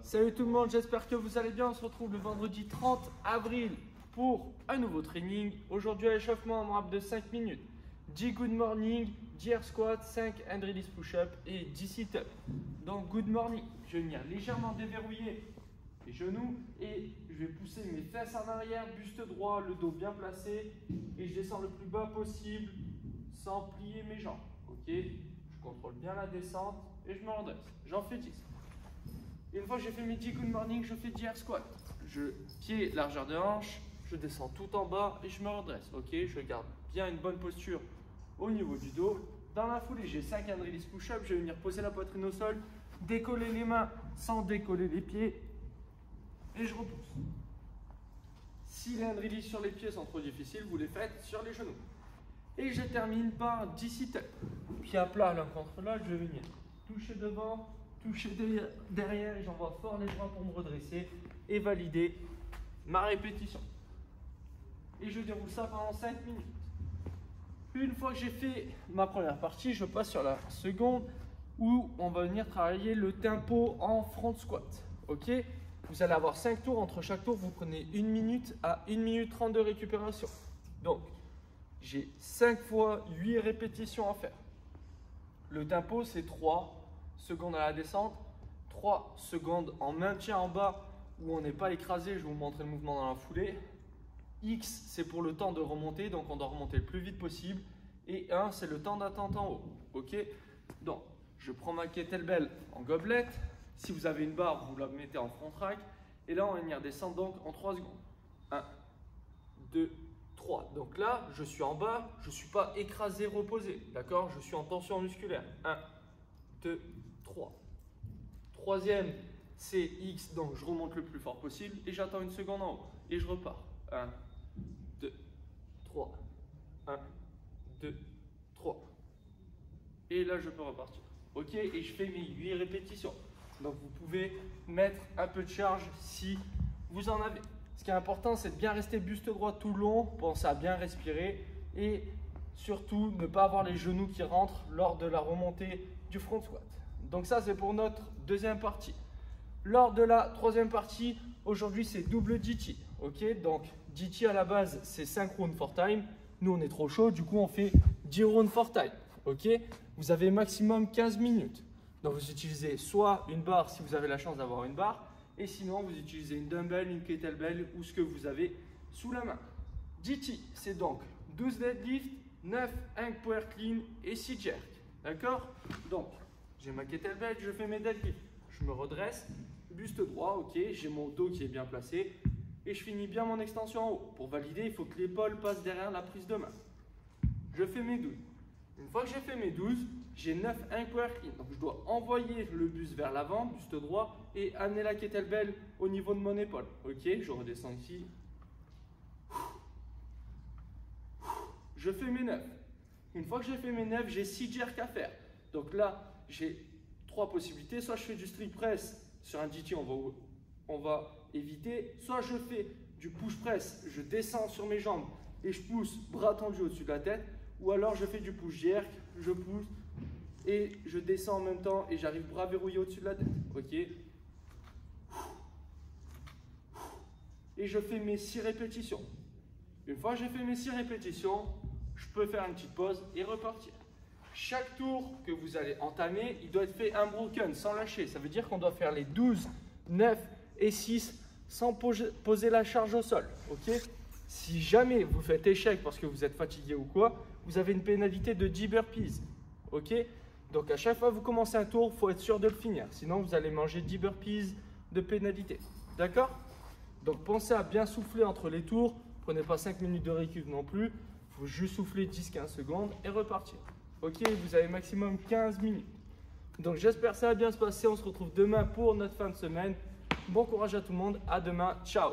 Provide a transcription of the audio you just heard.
Salut tout le monde, j'espère que vous allez bien. On se retrouve le vendredi 30 avril pour un nouveau training. Aujourd'hui, à l'échauffement en rap de 5 minutes. 10 good morning, 10 air squat, 5 hand release push-up et 10 sit-up. Donc good morning, je vais venir légèrement déverrouiller les genoux et je vais pousser mes fesses en arrière, buste droit, le dos bien placé et je descends le plus bas possible sans plier mes jambes. Ok, je contrôle bien la descente et je me redresse. J'en fais 10. Et une fois que j'ai fait mes 10 good morning, je fais 10 air squat. Je pied largeur de hanche, je descends tout en bas et je me redresse. Ok, je garde bien une bonne posture au niveau du dos. Dans la foulée, j'ai 5 hand release push-up. Je vais venir poser la poitrine au sol, décoller les mains sans décoller les pieds et je repousse. Si les hand release sur les pieds sont trop difficiles, vous les faites sur les genoux. Et je termine par 10 sit-up. Pied à plat l'un contre l'autre, je vais venir toucher devant, toucher derrière et j'envoie fort les bras pour me redresser et valider ma répétition. Et je déroule ça pendant 5 minutes. Une fois que j'ai fait ma première partie, je passe sur la seconde où on va venir travailler le tempo en front squat. Ok, vous allez avoir 5 tours. Entre chaque tour, vous prenez 1 minute à 1 minute 30 de récupération. Donc, j'ai 5 fois 8 répétitions à faire. Le tempo, c'est 3 secondes à la descente, 3 secondes en maintien en bas où on n'est pas écrasé. Je vais vous montrer le mouvement dans la foulée. X, c'est pour le temps de remonter, donc on doit remonter le plus vite possible. Et 1, c'est le temps d'attente en haut. Ok, donc, je prends ma kettlebell en gobelette. Si vous avez une barre, vous la mettez en front rack. Et là, on va venir descendre donc en 3 secondes. 1, 2, 3. Donc là, je suis en bas, je ne suis pas écrasé, reposé. D'accord, je suis en tension musculaire. 1, 2, 3. Troisième, c'est X, donc je remonte le plus fort possible. Et j'attends 1 seconde en haut. Et je repars. 1, 2, 3. 1, 2, 3. Et là, je peux repartir. Ok, et je fais mes 8 répétitions. Donc, vous pouvez mettre un peu de charge si vous en avez. Ce qui est important, c'est de bien rester buste droit tout le long, pensez à bien respirer et surtout ne pas avoir les genoux qui rentrent lors de la remontée du front squat. Donc ça, c'est pour notre deuxième partie. Lors de la troisième partie, aujourd'hui, c'est double DT. Ok, donc DT à la base, c'est 5 rounds for time. Nous, on est trop chaud, du coup, on fait 10 rounds for time. Ok, vous avez maximum 15 minutes. Donc, vous utilisez soit une barre si vous avez la chance d'avoir une barre, et sinon, vous utilisez une dumbbell, une kettlebell ou ce que vous avez sous la main. DT, c'est donc 12 deadlift, 9 hang power clean et 6 jerk. D'accord? Donc, j'ai ma kettlebell, je fais mes deadlifts. Je me redresse, buste droit, ok, j'ai mon dos qui est bien placé et je finis bien mon extension en haut. Pour valider, il faut que l'épaule passe derrière la prise de main. Je fais mes 12. Une fois que j'ai fait mes 12, j'ai 9 hang power clean. Donc je dois envoyer le buste vers l'avant, buste droit, et amener la kettlebell au niveau de mon épaule. Ok, je redescends ici. Je fais mes 9. Une fois que j'ai fait mes 9, j'ai 6 jerks à faire. Donc là, j'ai 3 possibilités. Soit je fais du strict press sur un DT, on va éviter. Soit je fais du push press, je descends sur mes jambes et je pousse bras tendu au-dessus de la tête. Ou alors je fais du push jerk, je pousse et je descends en même temps et j'arrive bras verrouillés au-dessus de la tête. Ok. Et je fais mes 6 répétitions. Une fois que j'ai fait mes 6 répétitions, je peux faire une petite pause et repartir. Chaque tour que vous allez entamer, il doit être fait unbroken, sans lâcher. Ça veut dire qu'on doit faire les 12, 9 et 6 sans poser la charge au sol. Ok. Si jamais vous faites échec parce que vous êtes fatigué ou quoi, vous avez une pénalité de 10 burpees. Ok. Donc à chaque fois que vous commencez un tour, il faut être sûr de le finir. Sinon, vous allez manger 10 burpees de pénalité. D'accord? Donc pensez à bien souffler entre les tours. Prenez pas 5 minutes de récup non plus. Il faut juste souffler 10-15 secondes et repartir. Ok, vous avez maximum 15 minutes. Donc j'espère que ça va bien se passer. On se retrouve demain pour notre fin de semaine. Bon courage à tout le monde. À demain. Ciao.